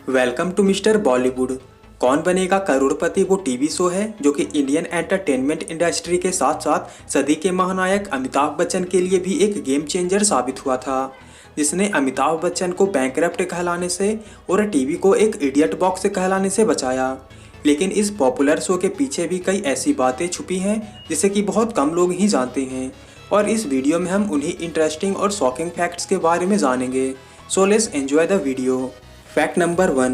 Welcome to mister Bollywood. कौन बनेगा करोड़पति वो TV show है जो कि इंडियन एंटरटेनमेंट इंडस्ट्री के साथ साथ सदी के महानायक अमिताभ बच्चन के लिए भी एक गेम चेंजर साबित हुआ था, जिसने अमिताभ बच्चन को बैंकरप्ट कहलाने से और टीवी को एक इडियट बॉक्स कहलाने से बचाया। लेकिन इस पॉपुलर शो के पीछे भी कई ऐसी बातें छुपी हैं जिसे कि बहुत कम लोग ही जानते हैं, और इस वीडियो में हम उन्हीं इंटरेस्टिंग और शॉकिंग फैक्ट्स के बारे में जानेंगे। So let's enjoy the video. Fact number 1,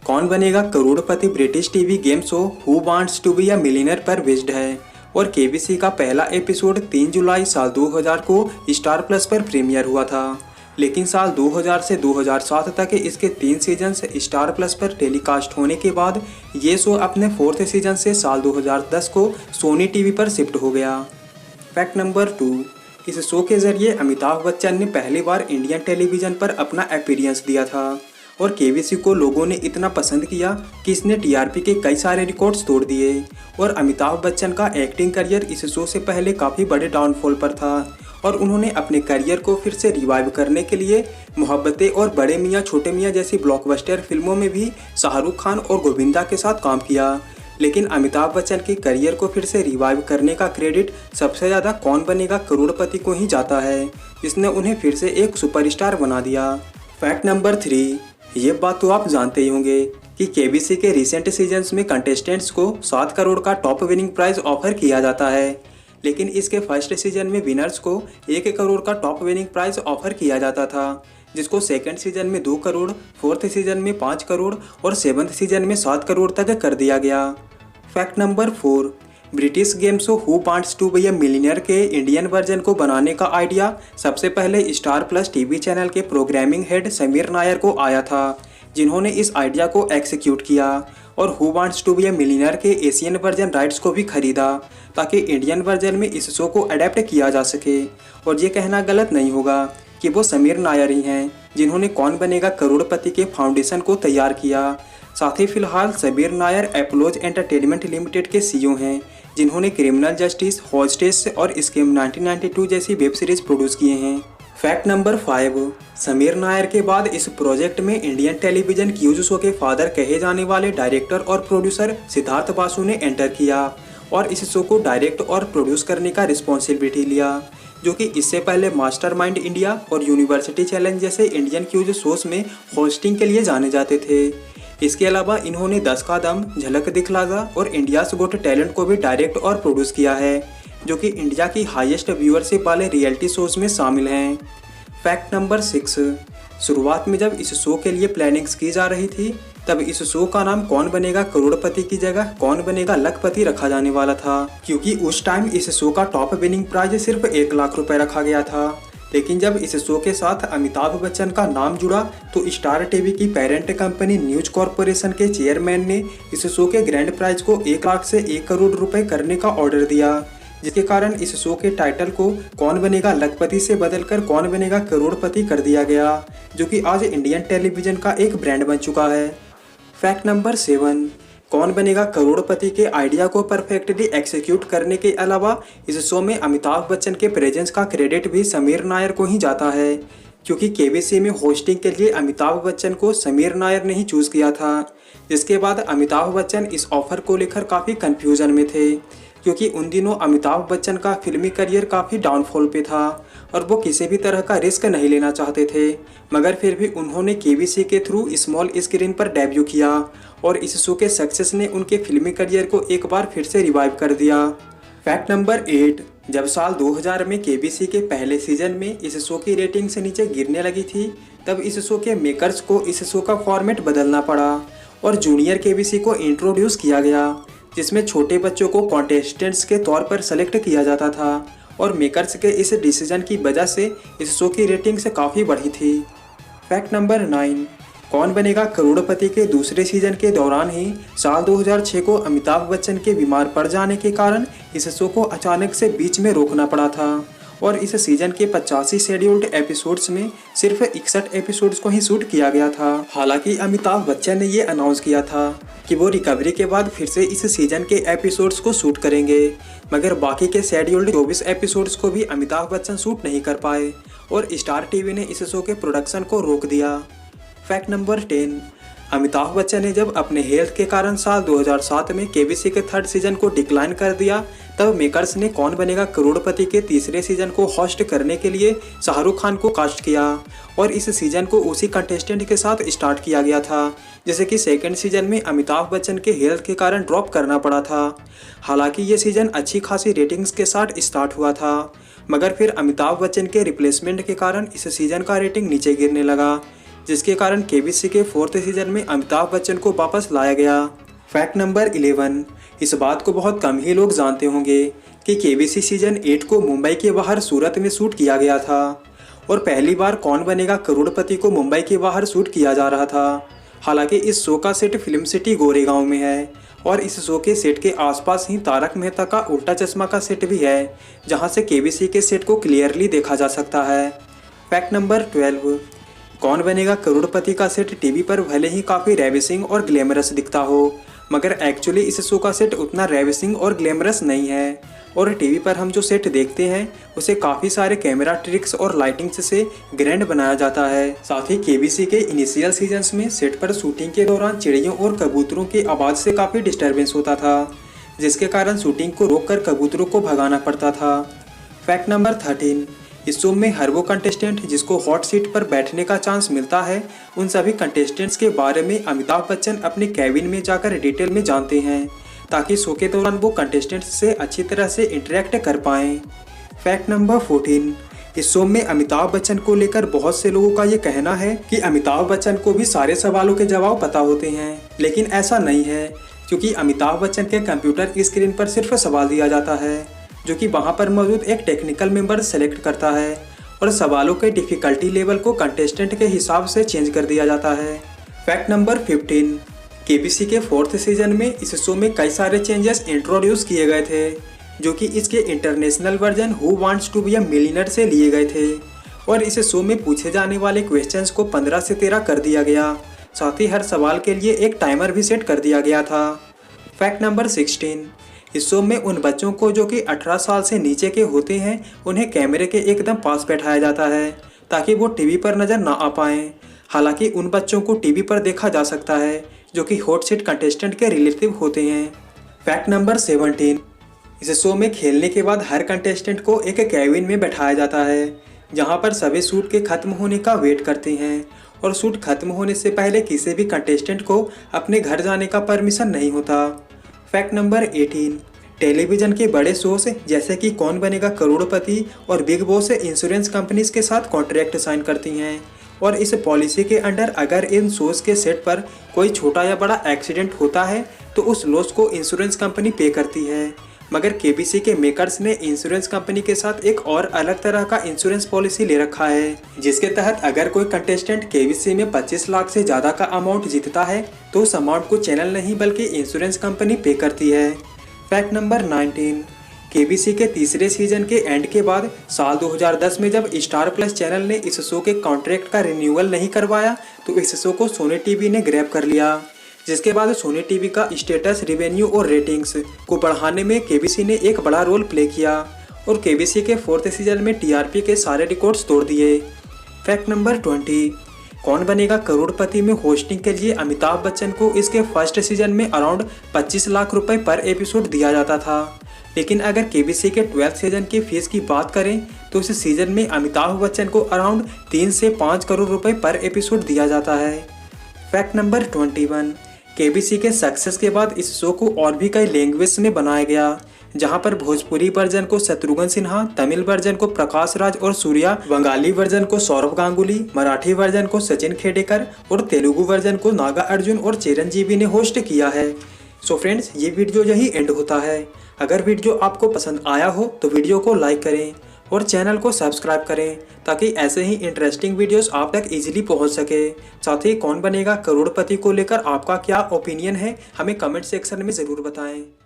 Kaun Banega Crorepati British TV game show who wants to be a millionaire पर बेस्ड है और केबीसी का पहला एपिसोड 3 जुलाई साल 2000 को स्टार प्लस पर प्रीमियर हुआ था। लेकिन साल 2000 से 2007 तक इसके 3 सीजन्स स्टार प्लस पर टेलीकास्ट होने के बाद ये शो अपने 4th सीजन से साल 2010 को सोनी टीवी पर शिफ्ट हो गया। फैक्ट नंबर 2, इस शो के जरिए अमिताभ बच्चन ने पहली बार इंडियन टेलीविज़न पर अपना अपीयरेंस दिया था और केबीसी को लोगों ने इतना पसंद किया कि इसने टीआरपी के कई सारे रिकॉर्ड्स तोड़ दिए। और अमिताभ बच्चन का एक्टिंग करियर इस शो से पहले काफ़ी बड़े डाउनफॉल पर था और उन्होंने अपने करियर को फिर से रिवाइव करने के लिए मोहब्बतें और बड़े मियाँ छोटे मियाँ जैसी ब्लॉकबस्टर फिल्मों में भी शाहरुख खान और गोविंदा के साथ काम किया। लेकिन अमिताभ बच्चन के करियर को फिर से रिवाइव करने का क्रेडिट सबसे ज़्यादा कौन बनेगा करोड़पति को ही जाता है, जिसने उन्हें फिर से एक सुपरस्टार बना दिया। फैक्ट नंबर 3, ये बात तो आप जानते ही होंगे कि केबीसी के रिसेंट सीजन्स में कंटेस्टेंट्स को 7 करोड़ का टॉप विनिंग प्राइज ऑफर किया जाता है, लेकिन इसके फर्स्ट सीजन में विनर्स को 1 करोड़ का टॉप विनिंग प्राइज ऑफर किया जाता था, जिसको सेकंड सीजन में 2 करोड़, 4th सीजन में 5 करोड़ और 7th सीजन में 7 करोड़ तक कर दिया गया। Fact number 4, British game show who wants to be a millionaire के इंडियन वर्जन को बनाने का आइडिया सबसे पहले स्टार प्लस टीवी चैनल के प्रोग्रामिंग हेड समीर नायर को आया था, जिन्होंने इस आइडिया को एग्जीक्यूट किया और who wants to be a millionaire के एशियन वर्जन राइट्स को भी खरीदा ताकि इंडियन वर्जन में इस शो को अडेप्ट किया जा सके। और ये कहना गलत नहीं होगा कि वो समीर नायर ही हैं जिन्होंने कौन बनेगा करोड़पति के फाउंडेशन को तैयार किया। साथ ही फिलहाल समीर नायर एप्लोज एंटरटेनमेंट लिमिटेड के सीईओ हैं, जिन्होंने क्रिमिनल जस्टिस, हॉस्टेस और स्कीम 1992 जैसी वेब सीरीज प्रोड्यूस किए हैं। फैक्ट नंबर 5, समीर नायर के बाद इस प्रोजेक्ट में इंडियन टेलीविजन क्यूज शो के फादर कहे जाने वाले डायरेक्टर और प्रोड्यूसर सिद्धार्थ बासु ने एंटर किया और इस शो को डायरेक्ट और प्रोड्यूस करने का रिस्पॉन्सिबिलिटी लिया, जो कि इससे पहले मास्टरमाइंड इंडिया और यूनिवर्सिटी चैलेंज जैसे इंडियन क्यूज शोज में होस्टिंग के लिए जाने जाते थे। इसके अलावा इन्होंने 10 का दम, झलक दिखला जा और इंडियाज़ गोट टैलेंट को भी डायरेक्ट और प्रोड्यूस किया है, जो कि इंडिया की हाईएस्ट व्यूअरशिप वाले रियलिटी शोज में शामिल हैं। फैक्ट नंबर 6, शुरुआत में जब इस शो के लिए प्लानिंग्स की जा रही थी तब इस शो का नाम कौन बनेगा करोड़पति की जगह कौन बनेगा लखपति रखा जाने वाला था, क्योंकि उस टाइम इस शो का टॉप विनिंग प्राइज सिर्फ 1 लाख रुपए रखा गया था। लेकिन जब इस शो के साथ अमिताभ बच्चन का नाम जुड़ा तो स्टार टीवी की पेरेंट कंपनी न्यूज कॉरपोरेशन के चेयरमैन ने इस शो के ग्रैंड प्राइज को 1 लाख से 1 करोड़ रुपए करने का ऑर्डर दिया, जिसके कारण इस शो के टाइटल को कौन बनेगा लखपति से बदलकर कौन बनेगा करोड़पति कर दिया गया, जो कि आज इंडियन टेलीविजन का एक ब्रांड बन चुका है। फैक्ट नंबर 7, कौन बनेगा करोड़पति के आइडिया को परफेक्टली एग्जीक्यूट करने के अलावा इस शो में अमिताभ बच्चन के प्रेजेंस का क्रेडिट भी समीर नायर को ही जाता है, क्योंकि केबीसी में होस्टिंग के लिए अमिताभ बच्चन को समीर नायर ने ही चूज़ किया था। जिसके बाद अमिताभ बच्चन इस ऑफर को लेकर काफ़ी कन्फ्यूजन में थे, क्योंकि उन दिनों अमिताभ बच्चन का फिल्मी करियर काफ़ी डाउनफॉल पे था और वो किसी भी तरह का रिस्क नहीं लेना चाहते थे, मगर फिर भी उन्होंने केबीसी के थ्रू स्मॉल स्क्रीन पर डेब्यू किया और इस शो के सक्सेस ने उनके फिल्मी करियर को एक बार फिर से रिवाइव कर दिया। फैक्ट नंबर 8, जब साल 2000 में केबीसी के पहले सीजन में इस शो की रेटिंग से नीचे गिरने लगी थी, तब इस शो के मेकर्स को इस शो का फॉर्मेट बदलना पड़ा और जूनियर केबीसी को इंट्रोड्यूस किया गया, जिसमें छोटे बच्चों को कॉन्टेस्टेंट्स के तौर पर सेलेक्ट किया जाता था और मेकर्स के इस डिसीजन की वजह से इस शो की रेटिंग से काफ़ी बढ़ी थी। फैक्ट नंबर 9, कौन बनेगा करोड़पति के दूसरे सीजन के दौरान ही साल 2006 को अमिताभ बच्चन के बीमार पड़ जाने के कारण इस शो को अचानक से बीच में रोकना पड़ा था और इस सीजन के 85 शेड्यूल्ड एपिसोड्स में सिर्फ 61 एपिसोड्स को ही शूट किया गया था। हालांकि अमिताभ बच्चन ने ये अनाउंस किया था कि वो रिकवरी के बाद फिर से इस सीजन के एपिसोड्स को शूट करेंगे, मगर बाकी के शेड्यूल्ड 24 एपिसोड्स को भी अमिताभ बच्चन शूट नहीं कर पाए और स्टार टीवी ने इस शो के प्रोडक्शन को रोक दिया। फैक्ट नंबर 10, अमिताभ बच्चन ने जब अपने हेल्थ के कारण साल 2007 में केबीसी के थर्ड सीजन को डिक्लाइन कर दिया, तब मेकर्स ने कौन बनेगा करोड़पति के तीसरे सीजन को होस्ट करने के लिए शाहरुख खान को कास्ट किया और इस सीजन को उसी कंटेस्टेंट के साथ स्टार्ट किया गया था, जैसे कि सेकंड सीजन में अमिताभ बच्चन के हेल्थ के कारण ड्रॉप करना पड़ा था। हालांकि ये सीजन अच्छी खासी रेटिंग्स के साथ स्टार्ट हुआ था, मगर फिर अमिताभ बच्चन के रिप्लेसमेंट के कारण इस सीजन का रेटिंग नीचे गिरने लगा, जिसके कारण केबीसी के फोर्थ सीजन में अमिताभ बच्चन को वापस लाया गया। फैक्ट नंबर 11, इस बात को बहुत कम ही लोग जानते होंगे कि केबीसी सीजन 8 को मुंबई के बाहर सूरत में शूट किया गया था और पहली बार कौन बनेगा करोड़पति को मुंबई के बाहर शूट किया जा रहा था। हालांकि इस शो का सेट फिल्म सिटी गोरेगांव में है और इस शो के सेट के आसपास ही तारक मेहता का उल्टा चश्मा का सेट भी है, जहां से केबीसी के सेट को क्लियरली देखा जा सकता है। फैक्ट नंबर 12, कौन बनेगा करोड़पति का सेट टीवी पर भले ही काफ़ी रेविसिंग और ग्लैमरस दिखता हो, मगर एक्चुअली इस शो का सेट उतना रेविसिंग और ग्लैमरस नहीं है और टीवी पर हम जो सेट देखते हैं उसे काफ़ी सारे कैमरा ट्रिक्स और लाइटिंग्स से ग्रैंड बनाया जाता है। साथ ही केबीसी के इनिशियल सीजन्स में सेट पर शूटिंग के दौरान चिड़ियों और कबूतरों की आवाज़ से काफ़ी डिस्टर्बेंस होता था, जिसके कारण शूटिंग को रोककर कबूतरों को भगाना पड़ता था। फैक्ट नंबर 13, इस शो में हर वो कंटेस्टेंट जिसको हॉट सीट पर बैठने का चांस मिलता है, उन सभी कंटेस्टेंट्स के बारे में अमिताभ बच्चन अपने कैबिन में जाकर डिटेल में जानते हैं, ताकि शो के दौरान वो कंटेस्टेंट्स से अच्छी तरह से इंटरेक्ट कर पाएँ। फैक्ट नंबर 14, इस शो में अमिताभ बच्चन को लेकर बहुत से लोगों का ये कहना है कि अमिताभ बच्चन को भी सारे सवालों के जवाब पता होते हैं, लेकिन ऐसा नहीं है, क्योंकि अमिताभ बच्चन के कंप्यूटर की स्क्रीन पर सिर्फ सवाल दिया जाता है, जो कि वहाँ पर मौजूद एक टेक्निकल मेंबर सेलेक्ट करता है और सवालों के डिफ़िकल्टी लेवल को कंटेस्टेंट के हिसाब से चेंज कर दिया जाता है। फैक्ट नंबर 15, केबीसी के फोर्थ सीजन में इस शो में कई सारे चेंजेस इंट्रोड्यूस किए गए थे, जो कि इसके international version who wants to be a millionaire से लिए गए थे और इस शो में पूछे जाने वाले क्वेश्चंस को 15 से 13 कर दिया गया। साथ ही हर सवाल के लिए एक टाइमर भी सेट कर दिया गया था। फैक्ट नंबर 16, इस शो में उन बच्चों को जो कि 18 साल से नीचे के होते हैं, उन्हें कैमरे के एकदम पास बैठाया जाता है ताकि वो टीवी पर नज़र ना आ पाएँ। हालांकि उन बच्चों को टीवी पर देखा जा सकता है जो कि हॉट सीट कंटेस्टेंट के रिलेटिव होते हैं। फैक्ट नंबर 17, इस शो में खेलने के बाद हर कंटेस्टेंट को एक कैबिन में बैठाया जाता है, जहां पर सभी शूट के ख़त्म होने का वेट करते हैं और शूट खत्म होने से पहले किसी भी कंटेस्टेंट को अपने घर जाने का परमिशन नहीं होता। फैक्ट नंबर 18, टेलीविज़न के बड़े शोज जैसे कि कौन बनेगा करोड़पति और बिग बॉस इंश्योरेंस कंपनीज के साथ कॉन्ट्रैक्ट साइन करती हैं और इस पॉलिसी के अंडर अगर इन शोज के सेट पर कोई छोटा या बड़ा एक्सीडेंट होता है तो उस लॉस को इंश्योरेंस कंपनी पे करती है। मगर केबीसी के मेकर्स ने इंश्योरेंस कंपनी के साथ एक और अलग तरह का इंश्योरेंस पॉलिसी ले रखा है, जिसके तहत अगर कोई कंटेस्टेंट केबीसी में 25 लाख से ज़्यादा का अमाउंट जीतता है तो उस अमाउंट को चैनल नहीं बल्कि इंश्योरेंस कंपनी पे करती है। फैक्ट नंबर 19, केबीसी के तीसरे सीजन के एंड के बाद साल 2010 में जब स्टार प्लस चैनल ने इस शो के कॉन्ट्रैक्ट का रिन्यूअल नहीं करवाया तो इस शो को सोनी टीवी ने ग्रैब कर लिया, जिसके बाद सोनी टीवी का स्टेटस, रिवेन्यू और रेटिंग्स को बढ़ाने में केबीसी ने एक बड़ा रोल प्ले किया और केबीसी के फोर्थ सीजन में टीआरपी के सारे रिकॉर्ड्स तोड़ दिए। फैक्ट नंबर 20, कौन बनेगा करोड़पति में होस्टिंग के लिए अमिताभ बच्चन को इसके फर्स्ट सीजन में अराउंड 25 लाख रुपए पर एपिसोड दिया जाता था, लेकिन अगर केबीसी के 12th सीजन की फीस की बात करें तो इस सीजन में अमिताभ बच्चन को अराउंड 3 से 5 करोड़ रुपए पर एपिसोड दिया जाता है। फैक्ट नंबर 21, केबीसी के सक्सेस के बाद इस शो को और भी कई लैंग्वेज में बनाया गया, जहां पर भोजपुरी वर्जन को शत्रुघ्न सिन्हा, तमिल वर्जन को प्रकाश राज और सूर्या, बंगाली वर्जन को सौरभ गांगुली, मराठी वर्जन को सचिन खेडेकर और तेलुगु वर्जन को नागा अर्जुन और चिरंजीवी ने होस्ट किया है। सो फ्रेंड्स, ये वीडियो यही एंड होता है। अगर वीडियो आपको पसंद आया हो तो वीडियो को लाइक करें और चैनल को सब्सक्राइब करें ताकि ऐसे ही इंटरेस्टिंग वीडियोस आप तक इजीली पहुंच सके। साथ ही कौन बनेगा करोड़पति को लेकर आपका क्या ओपिनियन है हमें कमेंट सेक्शन में ज़रूर बताएं।